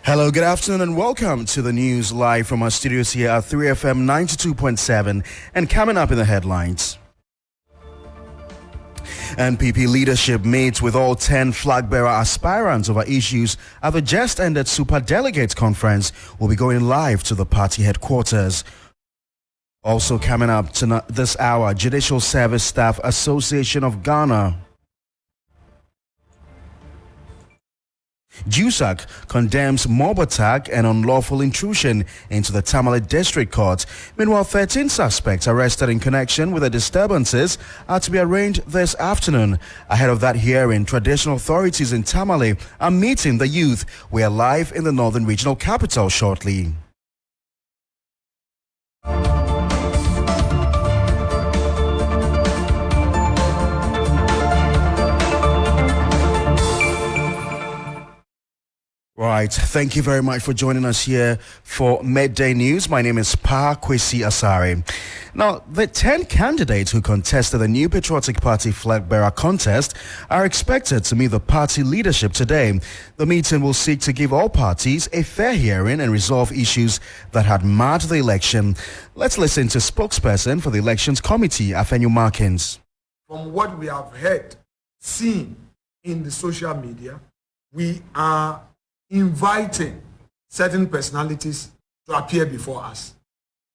Hello, good afternoon, and welcome to the news live from our studios here at 3FM 92.7. And coming up in the headlines, NPP leadership meets with all 10 flag bearer aspirants over issues at the just ended Super Delegates Conference. Will be going live to the party headquarters. Also coming up tonight, this hour, Judicial Service Staff Association of Ghana. JUSAC condemns mob attack and unlawful intrusion into the Tamale District Court. Meanwhile, 13 suspects arrested in connection with the disturbances are to be arraigned this afternoon. Ahead of that hearing, traditional authorities in Tamale are meeting the youth. We are live in the Northern Regional Capital shortly. Right, thank you very much for joining us here for Midday News. My name is Paa Kwesi Asare. Now, the 10 candidates who contested the new Patriotic Party flag bearer contest are expected to meet the party leadership today. The meeting will seek to give all parties a fair hearing and resolve issues that had marred the election. Let's listen to spokesperson for the Elections Committee, Afenyo Markins. From what we have heard, seen in the social media, we are inviting certain personalities to appear before us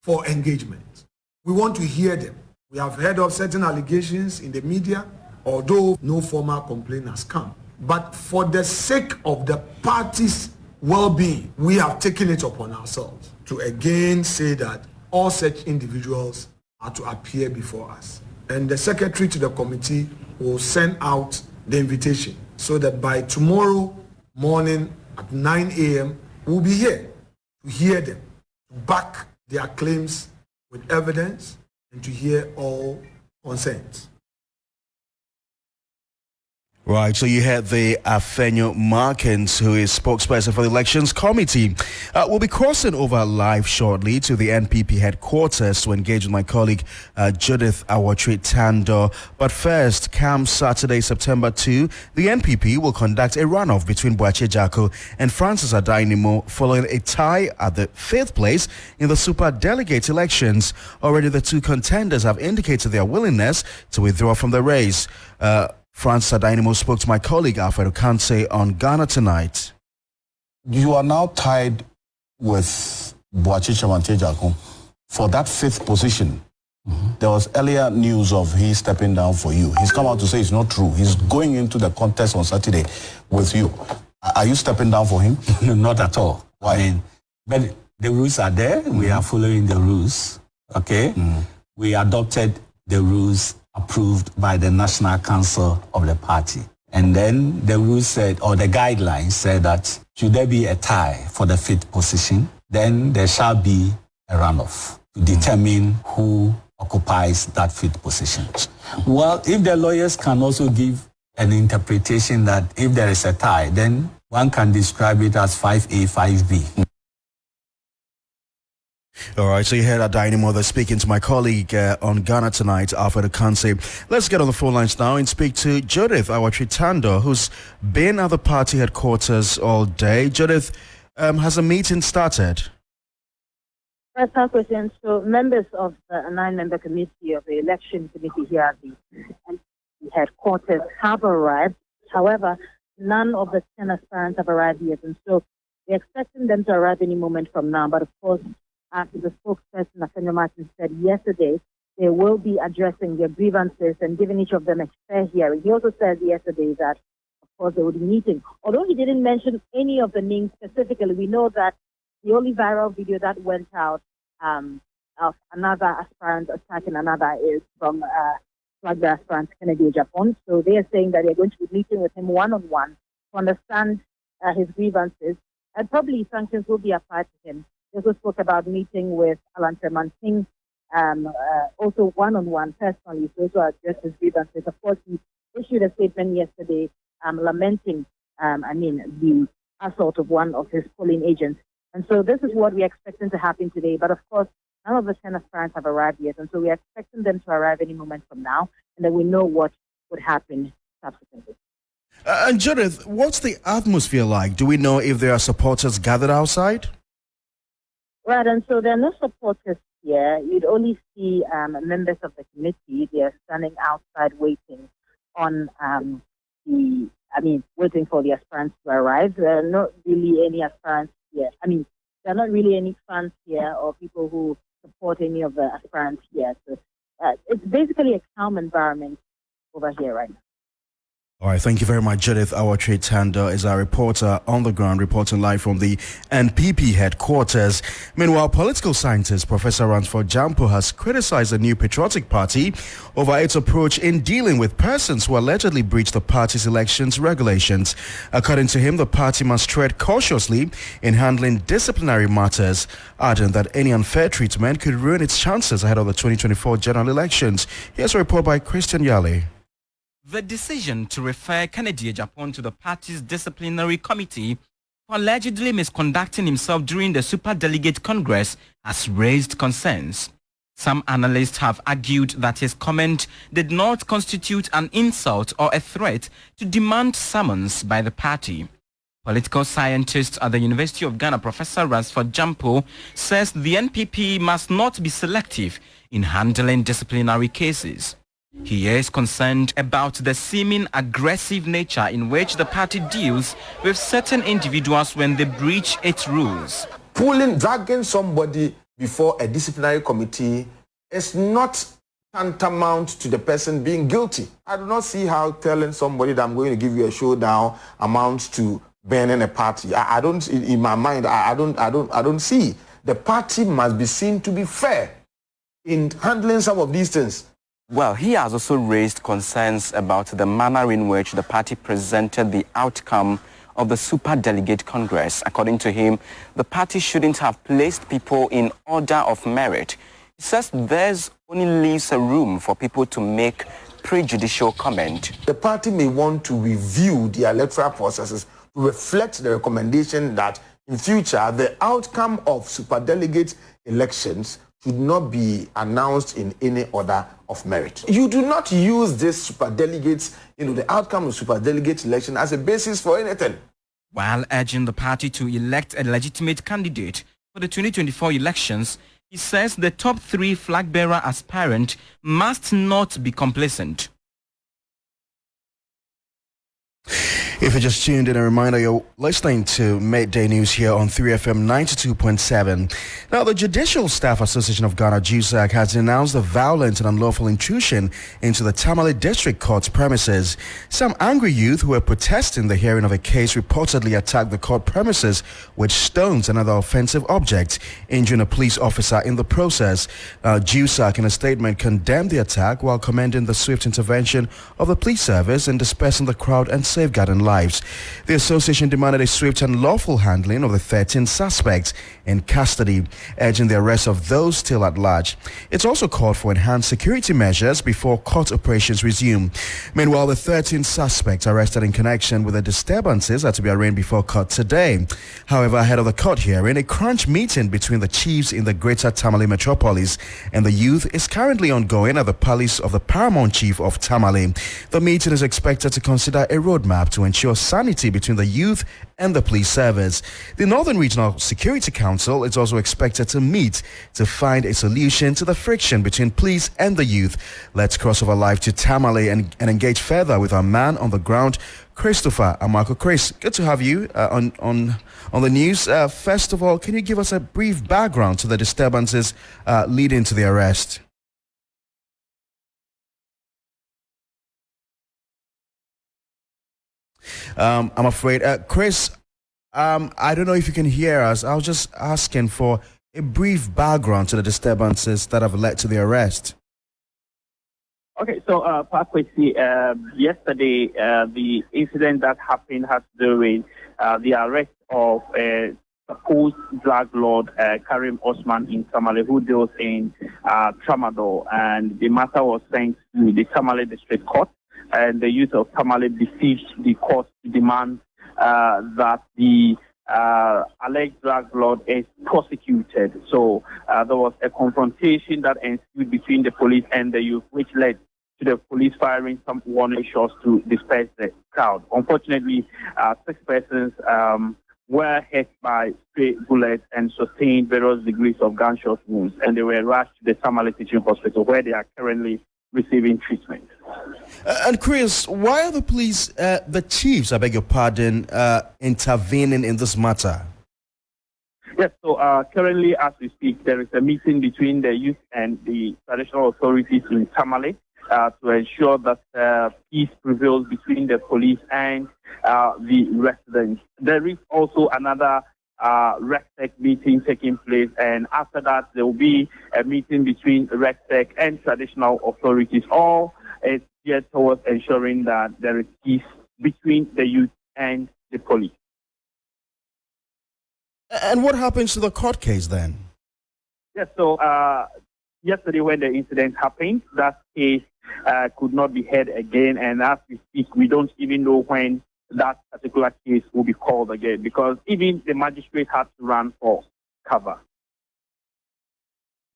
for engagement. We want to hear them. We have heard of certain allegations in the media, although no formal complaint has come. But for the sake of the party's well-being, we have taken it upon ourselves to again say that all such individuals are to appear before us. And the secretary to the committee will send out the invitation so that by tomorrow morning at 9 a.m., we'll be here to hear them, to back their claims with evidence, and to hear all consent. Right, so you had the Afenyo Markins, who is spokesperson for the Elections Committee. We'll be crossing over live shortly to the NPP headquarters to engage with my colleague Judith Awotri-Tando. But first, come Saturday, September 2, the NPP will conduct a runoff between Boakye Jaco and Francis Adainimo following a tie at the 5th place in the Super Delegate elections. Already the two contenders have indicated their willingness to withdraw from the race. Francis Adainimo spoke to my colleague Alfredo Kante on Ghana Tonight. You are now tied with Boakye Jaco for that 5th position. There was earlier news of he stepping down for you. He's come out to say it's not true. He's going into the contest on Saturday with you. Are you stepping down for him? Not at all. Why? I mean, but the rules are there. We are following the rules. Okay? We adopted the rules approved by the National Council of the party. And then the rules said, or the guidelines said that should there be a tie for the 5th position, then there shall be a runoff to determine who occupies that 5th position. Well, if the lawyers can also give an interpretation that if there is a tie, then one can describe it as 5A, 5B. All right, so you heard Adainimo there speaking to my colleague on Ghana Tonight, Alfredo Kante. Let's get on the phone lines now and speak to Judith Awotri-Tando, who's been at the party headquarters all day. Judith, has the meeting started? Yes, question. So members of the 9-member committee of the election committee here at the headquarters have arrived. However, none of the 10 aspirants have arrived yet, and so we're expecting them to arrive any moment from now. But of course, after the spokesperson, Afenyo Martin, said yesterday, they will be addressing their grievances and giving each of them a fair hearing. He also said yesterday that, of course, they would be meeting. Although he didn't mention any of the names specifically, we know that the only viral video that went out of another aspirant attacking another is from flag bearer aspirant Kennedy Japan. So they are saying that they're going to be meeting with him one-on-one to understand his grievances, and probably sanctions will be applied to him. They also spoke about meeting with Alan Singh, also one-on-one personally, so to address his grievances. Of course, he issued a statement yesterday lamenting, the assault of one of his polling agents. And so this is what we're expecting to happen today. But of course, none of the 10 aspirants have arrived yet. And so we're expecting them to arrive any moment from now, and then we know what would happen subsequently. And Judith, what's the atmosphere like? Do we know if there are supporters gathered outside? Right, and so there are no supporters here. You'd only see members of the committee. They are standing outside waiting on waiting for the aspirants to arrive. There are not really any aspirants here. There are not really any fans here or people who support any of the aspirants here. So it's basically a calm environment over here right now. All right, thank you very much. Judith Awatri Tanda is our reporter on the ground, reporting live from the NPP headquarters. Meanwhile, political scientist Professor Ransford Jampo has criticized the New Patriotic Party over its approach in dealing with persons who allegedly breached the party's elections regulations. According to him, the party must tread cautiously in handling disciplinary matters, adding that any unfair treatment could ruin its chances ahead of the 2024 general elections. Here's a report by Christian Yale. The decision to refer Kennedy Ejapon to the party's disciplinary committee for allegedly misconducting himself during the Superdelegate Congress has raised concerns. Some analysts have argued that his comment did not constitute an insult or a threat to demand summons by the party. Political scientist at the University of Ghana, Professor Ransford Jampo, says the NPP must not be selective in handling disciplinary cases. He is concerned about the seeming aggressive nature in which the party deals with certain individuals when they breach its rules. Dragging somebody before a disciplinary committee is not tantamount to the person being guilty. I do not see how telling somebody that I'm going to give you a showdown amounts to burning a party. I don't, in my mind, I don't see. The party must be seen to be fair in handling some of these things. Well, he has also raised concerns about the manner in which the party presented the outcome of the Superdelegate Congress. According to him, the party shouldn't have placed people in order of merit. He says there's only leaves a room for people to make prejudicial comment. The party may want to review the electoral processes to reflect the recommendation that in future the outcome of superdelegate elections should not be announced in any order of merit. You do not use this superdelegates, the outcome of superdelegate election as a basis for anything. While urging the party to elect a legitimate candidate for the 2024 elections, he says the top three flag-bearer aspirant must not be complacent. If you just tuned in, a reminder, you're listening to Midday News here on 3FM 92.7. Now, the Judicial Staff Association of Ghana, JUSAC, has denounced the violent and unlawful intrusion into the Tamale District Court's premises. Some angry youth who were protesting the hearing of a case reportedly attacked the court premises with stones and other offensive objects, injuring a police officer in the process. JUSAC, in a statement, condemned the attack while commending the swift intervention of the police service in dispersing the crowd and safeguarding lives. The association demanded a swift and lawful handling of the 13 suspects in custody, urging the arrest of those still at large. It's also called for enhanced security measures before court operations resume. Meanwhile, the 13 suspects arrested in connection with the disturbances are to be arraigned before court today. However, ahead of the court hearing, a crunch meeting between the chiefs in the Greater Tamale Metropolis and the youth is currently ongoing at the palace of the Paramount Chief of Tamale. The meeting is expected to consider a roadmap to ensure sanity between the youth and the police service. The Northern Regional Security Council is also expected to meet to find a solution to the friction between police and the youth. Let's cross over live to Tamale and engage further with our man on the ground, Christopher Amako. Chris, good to have you on the news. First of all, can you give us a brief background to the disturbances leading to the arrest? I'm afraid, Chris, I don't know if you can hear us. I was just asking for a brief background to the disturbances that have led to the arrest. Okay, so Paa Kwesi, yesterday the incident that happened has to do with the arrest of a supposed drug lord, Karim Osman in Tamale, who deals in tramadol, and the matter was sent to the Tamale District Court. And the youth of Tamale besieged the court to demand that the alleged drug lord is prosecuted. So there was a confrontation that ensued between the police and the youth, which led to the police firing some warning shots to disperse the crowd. Unfortunately, 6 persons were hit by stray bullets and sustained various degrees of gunshot wounds, and they were rushed to the Tamale Teaching Hospital, where they are currently receiving treatment. And Chris, why are the police, the chiefs, I beg your pardon, intervening in this matter? Yes, so currently as we speak, there is a meeting between the youth and the traditional authorities in Tamale to ensure that peace prevails between the police and the residents. There is also another RECTEC meeting taking place, and after that there will be a meeting between RECTEC and traditional authorities. All is geared towards ensuring that there is peace between the youth and the police. And what happens to the court case then? Yes, so yesterday when the incident happened, that case could not be heard again, and as we speak, we don't even know when that particular case will be called again, because even the magistrate had to run for cover.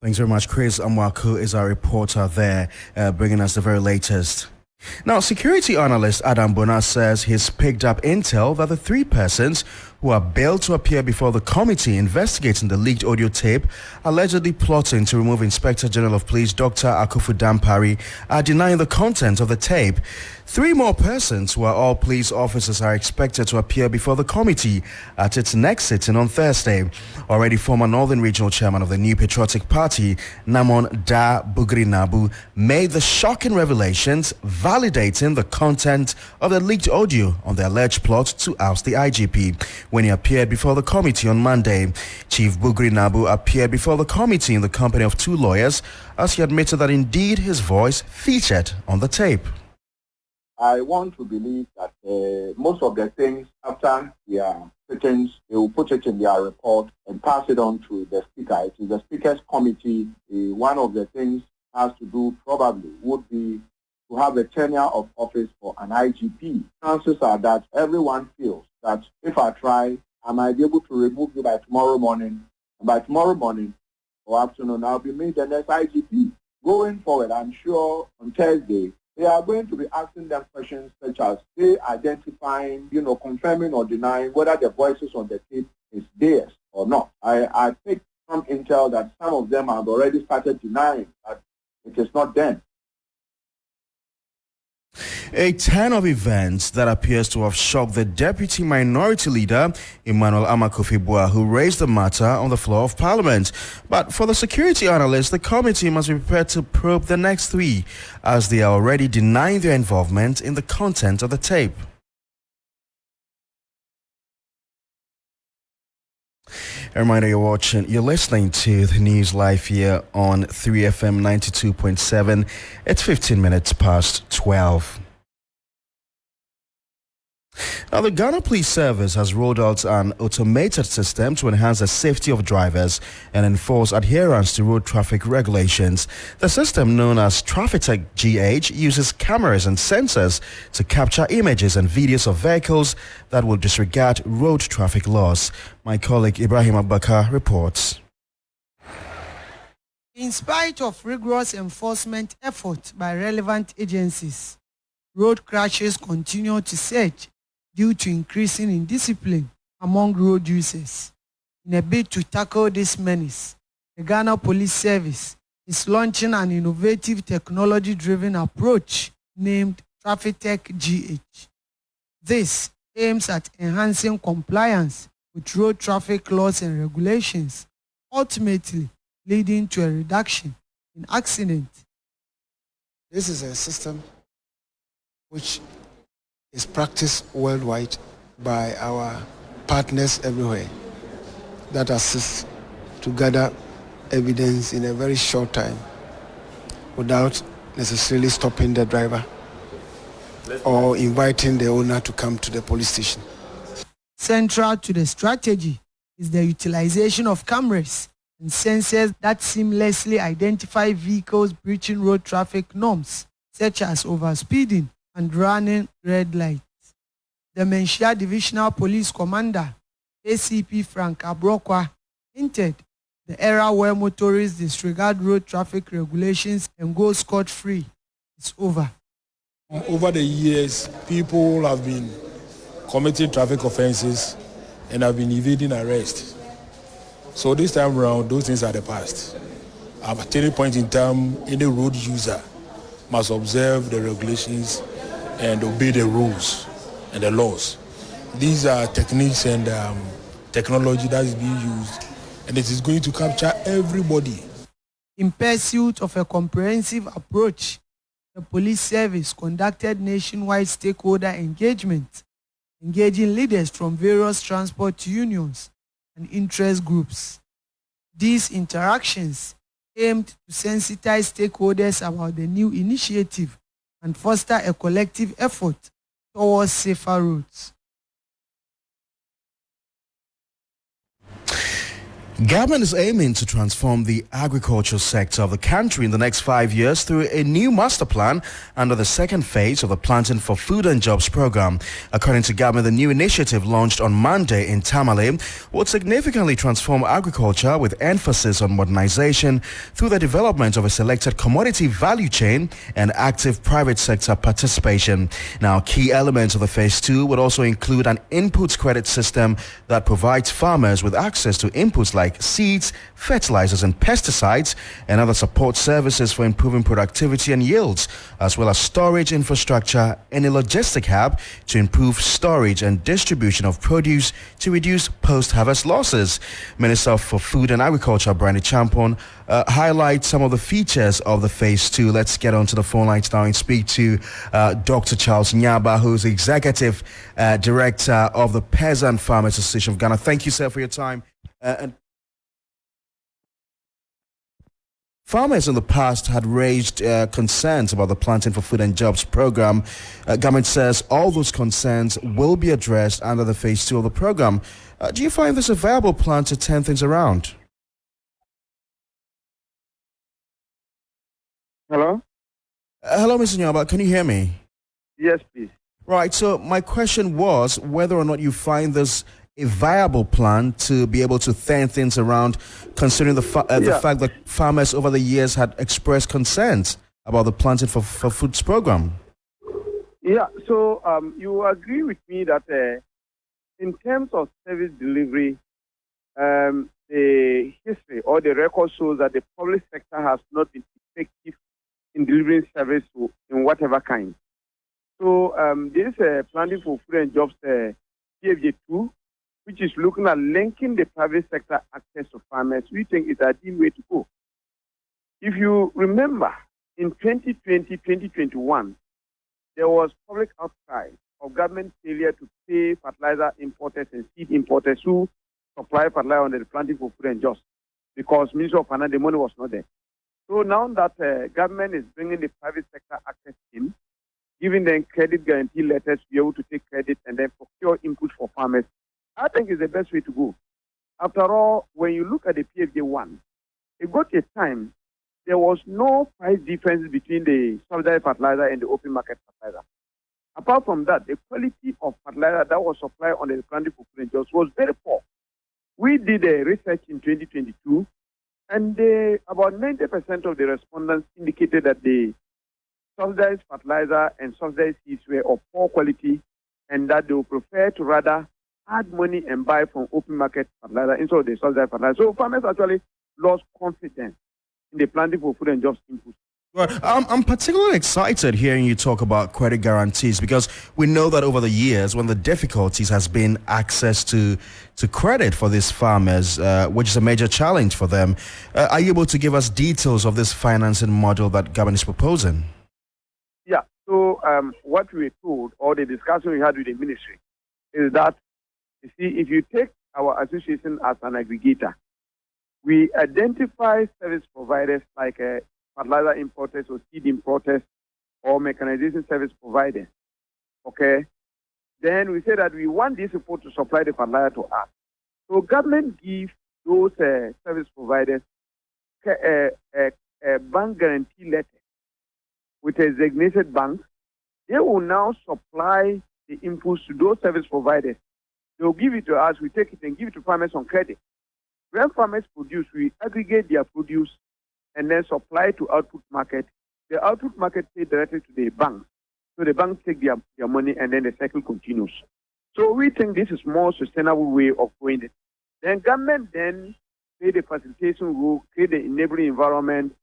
Thanks very much. Chris Amwaku is our reporter there, bringing us the very latest. Now, security analyst Adam Bona says he's picked up intel that the 3 persons who are bailed to appear before the committee investigating the leaked audio tape allegedly plotting to remove Inspector General of Police Dr. Akufu Dampari are denying the content of the tape. 3 more persons who are all police officers are expected to appear before the committee at its next sitting on Thursday. Already former Northern Regional Chairman of the New Patriotic Party, Namon Da Bugri Nabu, made the shocking revelations validating the content of the leaked audio on the alleged plot to oust the IGP. When he appeared before the committee on Monday, Chief Bugri Nabu appeared before the committee in the company of 2 lawyers as he admitted that indeed his voice featured on the tape. I want to believe that most of the things after their sittings, they will put it in their report and pass it on to the speaker. It is the speaker's committee. One of the things has to do probably would be to have a tenure of office for an IGP. Chances are that everyone feels that if I try, I might be able to remove you by tomorrow morning. And by tomorrow morning or afternoon, I'll be made the next IGP. Going forward, I'm sure on Thursday, they are going to be asking them questions such as they identifying, confirming or denying whether the voices on the tape is theirs or not. I think some intel that some of them have already started denying that it is not them. A turn of events that appears to have shocked the Deputy Minority Leader, Emmanuel Amakofi-Boa, who raised the matter on the floor of Parliament. But for the security analysts, the committee must be prepared to probe the next 3, as they are already denying their involvement in the content of the tape. A reminder, you're listening to the news live here on 3FM 92.7. It's 15 minutes past 12. Now, the Ghana Police Service has rolled out an automated system to enhance the safety of drivers and enforce adherence to road traffic regulations. The system, known as Traffic GH, uses cameras and sensors to capture images and videos of vehicles that will disregard road traffic laws. My colleague Ibrahim Abubakar reports. In spite of rigorous enforcement efforts by relevant agencies, road crashes continue to surge due to increasing indiscipline among road users. In a bid to tackle this menace, the Ghana Police Service is launching an innovative technology-driven approach named Traffic GH. This aims at enhancing compliance with road traffic laws and regulations, ultimately leading to a reduction in accidents. This is a system which is practiced worldwide by our partners everywhere that assist to gather evidence in a very short time without necessarily stopping the driver or inviting the owner to come to the police station. Central to the strategy is the utilization of cameras and sensors that seamlessly identify vehicles breaching road traffic norms, such as overspeeding and running red lights. The Menchia Divisional Police Commander, ACP Frank Abrokwa, hinted the era where motorists disregard road traffic regulations and go scot-free is over. Over the years, people have been committing traffic offenses and have been evading arrest. So this time around, those things are the past. At any point in time, any road user must observe the regulations and obey the rules and the laws. These are techniques and technology that is being used, and it is going to capture everybody. In pursuit of a comprehensive approach, the police service conducted nationwide stakeholder engagement, engaging leaders from various transport unions and interest groups. These interactions aimed to sensitize stakeholders about the new initiative and foster a collective effort towards safer roads. Government is aiming to transform the agricultural sector of the country in the next 5 years through a new master plan under the second phase of the Planting for Food and Jobs program. According to government, the new initiative launched on Monday in Tamale will significantly transform agriculture with emphasis on modernization through the development of a selected commodity value chain and active private sector participation. Now, key elements of the phase 2 would also include an inputs credit system that provides farmers with access to inputs like seeds, fertilizers and pesticides, and other support services for improving productivity and yields, as well as storage infrastructure and a logistic hub to improve storage and distribution of produce to reduce post-harvest losses. Minister for Food and Agriculture, Brandy Champon, highlights some of the features of the Phase 2. Let's get onto the phone lines now and speak to Dr. Charles Nyaba, who's the Executive Director of the Peasant Farmers Association of Ghana. Thank you, sir, for your time. And farmers in the past had raised concerns about the Planting for Food and Jobs program. Government says all those concerns will be addressed under the phase 2 of the program. Do you find this a viable plan to turn things around? Hello? Hello, Mr. Nyaba. Can you hear me? Yes, please. Right. So my question was whether or not you find this a viable plan to be able to turn things around, considering the fact that farmers over the years had expressed concerns about the Planting for Foods program. Yeah, so you agree with me that in terms of service delivery, the history or the record shows that the public sector has not been effective in delivering service in whatever kind. So this Planting for Food and Jobs PFJ2, which is looking at linking the private sector access to farmers, we think is a ideal way to go. If you remember, in 2020, 2021, there was public outcry of government failure to pay fertilizer importers and seed importers who supply fertilizer under the Planting for Food and Jobs, because Ministry of Finance, the money was not there. So now that government is bringing the private sector access in, giving them credit guarantee letters to be able to take credit and then procure input for farmers, I think is the best way to go. After all, when you look at the PFJ1, it got a time there was no price difference between the subsidized fertilizer and the open market fertilizer. Apart from that, the quality of fertilizer that was supplied on the Planting for Food and Jobs was very poor. We did a research in 2022, and about 90% of the respondents indicated that the subsidized fertilizer and subsidized seeds were of poor quality, and that they would prefer to rather add money and buy from open market fertilizer instead of the subsidized fertilizer. So farmers actually lost confidence in the Planting for Food and Jobs input. Well, I'm particularly excited hearing you talk about credit guarantees, because we know that over the years, one of the difficulties has been access to credit for these farmers, which is a major challenge for them. Are you able to give us details of this financing model that government is proposing? Yeah, so what we were told, or the discussion we had with the ministry, is that, you see, if you take our association as an aggregator, we identify service providers like fertilizer importers or seed importers or mechanization service providers. Okay? Then we say that we want these people to supply the fertilizer to us. So government gives those service providers a bank guarantee letter with a designated bank. They will now supply the inputs to those service providers. They will give it to us, we take it and give it to farmers on credit. When farmers produce, we aggregate their produce and then supply to output market the output market pay directly to the bank. So the banks take their money and then the cycle continues. So we think this is more sustainable way of doing it. Then government then play the facilitation role, create the enabling environment,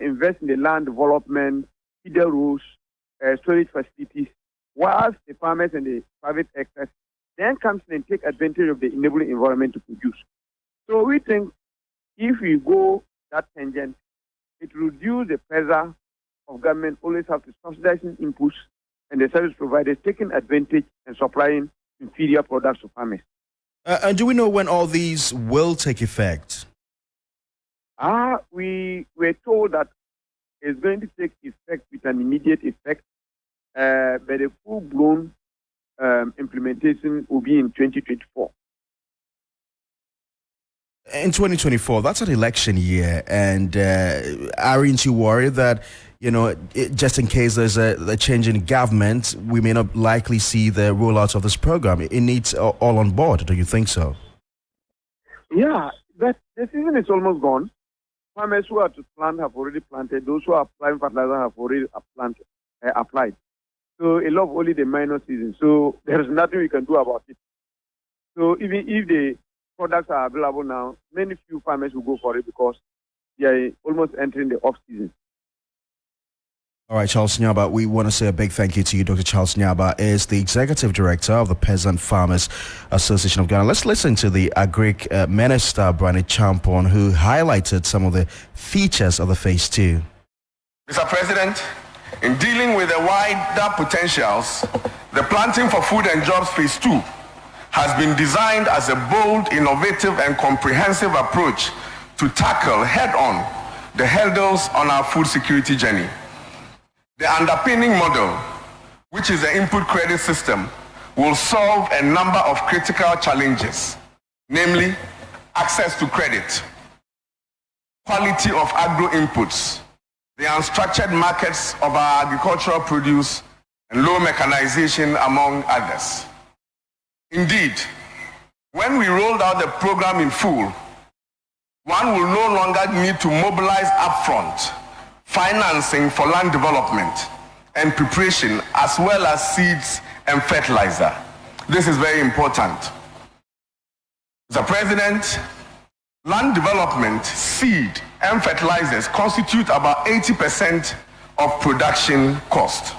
invest in the land development, feeder roads, storage facilities, whilst the farmers and the private actors then comes in and take advantage of the enabling environment to produce. So we think if we go that tangent, it reduces the pressure of government always have to subsidizing inputs and the service providers taking advantage and supplying inferior products to farmers. And do we know when all these will take effect? We were told that it's going to take effect with an immediate effect, but the full-blown implementation will be in 2024. In 2024, that's an election year, and aren't you worried that, just in case there's a change in government, we may not likely see the rollout of this program? It needs all on board, do you think so? Yeah, but the season is almost gone. Farmers who are to plant have already planted. Those who are applying fertilizer have already applied. So a lot of only the minor season. So there is nothing we can do about it. So even if the products are available now, many few farmers will go for it because they are almost entering the off season. All right, Charles Nyaba, we want to say a big thank you to you. Dr. Charles Nyaba is the Executive Director of the Peasant Farmers Association of Ghana. Let's listen to the Agric Minister, Brian Champon, who highlighted some of the features of the Phase 2. Mr. President, in dealing with the wider potentials, the Planting for Food and Jobs Phase 2 has been designed as a bold, innovative, and comprehensive approach to tackle head-on the hurdles on our food security journey. The underpinning model, which is the input credit system, will solve a number of critical challenges, namely access to credit, quality of agro inputs, the unstructured markets of our agricultural produce, and low mechanization, among others. Indeed, when we rolled out the program in full, one will no longer need to mobilize upfront financing for land development and preparation, as well as seeds and fertilizer. This is very important. Mr. President, land development, seed, and fertilizers constitute about 80% of production cost.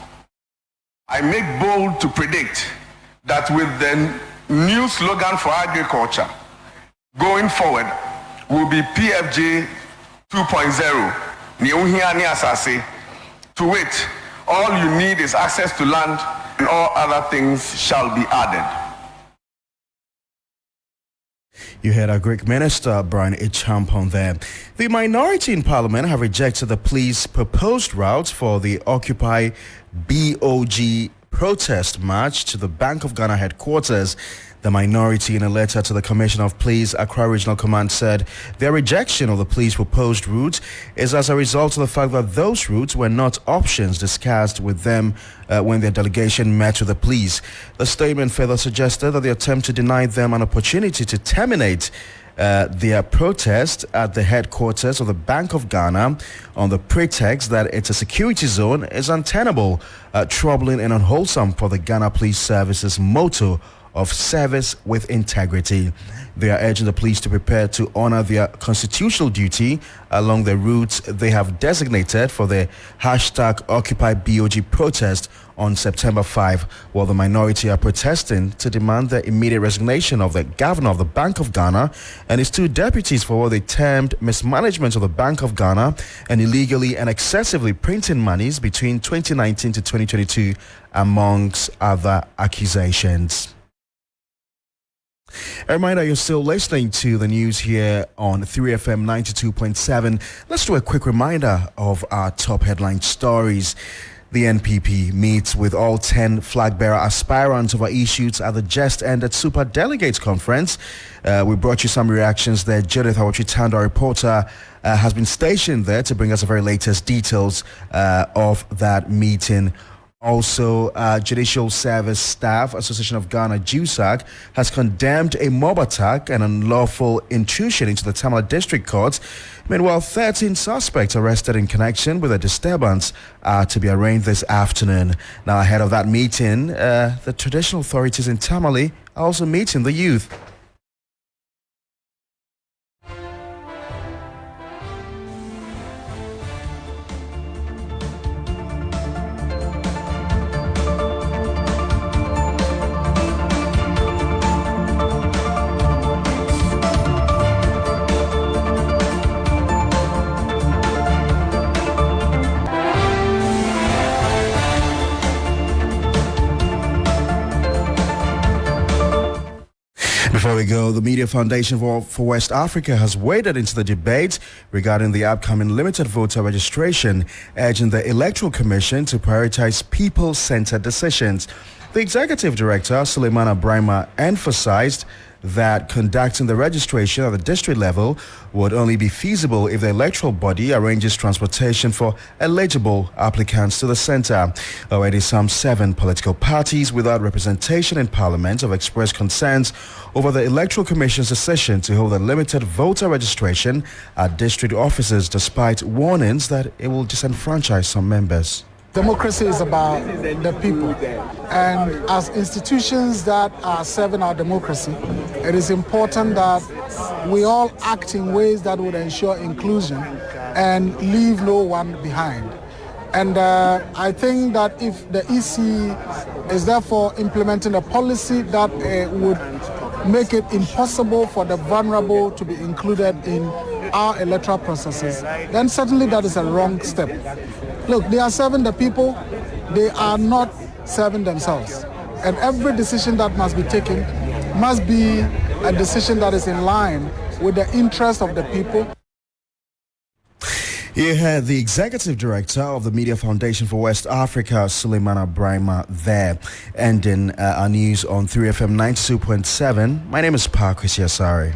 I make bold to predict that with the new slogan for agriculture going forward will be PFJ 2.0, to which all you need is access to land and all other things shall be added. You heard our Greek Minister, Brian Champon there. The minority in Parliament have rejected the police proposed route for the Occupy BOG protest march to the Bank of Ghana headquarters. The minority, in a letter to the Commissioner of Police, Accra Regional Command, said their rejection of the police proposed route is as a result of the fact that those routes were not options discussed with them when their delegation met with the police. The statement further suggested that the attempt to deny them an opportunity to terminate their protest at the headquarters of the Bank of Ghana on the pretext that it's a security zone is untenable, troubling and unwholesome for the Ghana Police Service's motto of service with integrity. They are urging the police to prepare to honor their constitutional duty along the routes they have designated for the hashtag Occupy BOG protest on September 5, while the minority are protesting to demand the immediate resignation of the governor of the Bank of Ghana and his two deputies for what they termed mismanagement of the Bank of Ghana and illegally and excessively printing monies between 2019 to 2022, amongst other accusations. A reminder, you're still listening to the news here on 3FM 92.7. Let's do a quick reminder of our top headline stories. The NPP meets with all 10 flag bearer aspirants over issues at the just ended Super Delegates Conference. We brought you some reactions there. Judith Awachitanda, reporter, has been stationed there to bring us the very latest details of that meeting Also, Judicial Service Staff Association of Ghana, JUSAG, has condemned a mob attack and unlawful intrusion into the Tamale District Court. Meanwhile, 13 suspects arrested in connection with a disturbance are to be arraigned this afternoon. Now, ahead of that meeting, the traditional authorities in Tamale are also meeting the youth. Before we go, the Media Foundation for West Africa has waded into the debate regarding the upcoming limited voter registration, urging the Electoral Commission to prioritize people-centered decisions. The Executive Director, Suleimana Brima, emphasized that conducting the registration at the district level would only be feasible if the electoral body arranges transportation for eligible applicants to the center. Already some 7 political parties without representation in Parliament have expressed concerns over the Electoral Commission's decision to hold a limited voter registration at district offices, despite warnings that it will disenfranchise some members. Democracy is about the people. And as institutions that are serving our democracy, it is important that we all act in ways that would ensure inclusion and leave no one behind. And I think that if the EC is therefore implementing a policy that would make it impossible for the vulnerable to be included in our electoral processes, then certainly that is a wrong step. Look, they are serving the people, they are not serving themselves. And every decision that must be taken must be a decision that is in line with the interest of the people. You heard the Executive Director of the Media Foundation for West Africa, Suleimana Brima, there. Ending our news on 3FM 92.7. My name is Paa Kwesi Asare.